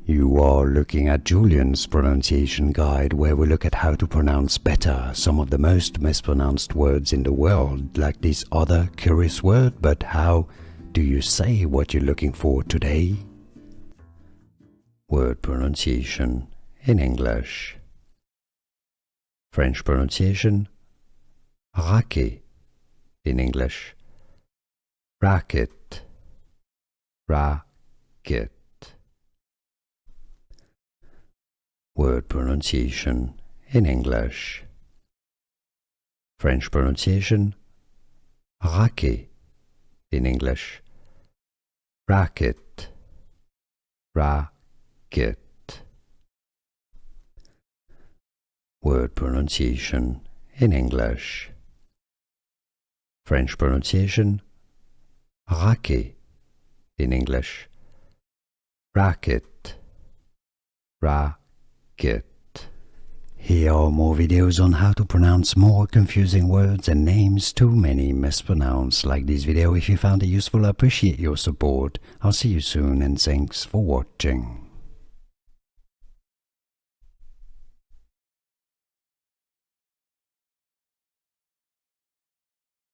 You are looking at Julian's pronunciation guide, where we look at how to pronounce better some of the most mispronounced words in the world, like this other curious word. But how do you say what you're looking for today? Word pronunciation in English. French pronunciation: racquet in English. Racket, racket. Word pronunciation in English. French pronunciation: racquet in English. Racket, racket. Word pronunciation in English. French pronunciation: racquet in English. Racket, racket. Here are more videos on how to pronounce more confusing words and names too many mispronounced. Like this video if you found it useful. I appreciate your support. I'll see you soon and thanks for watching.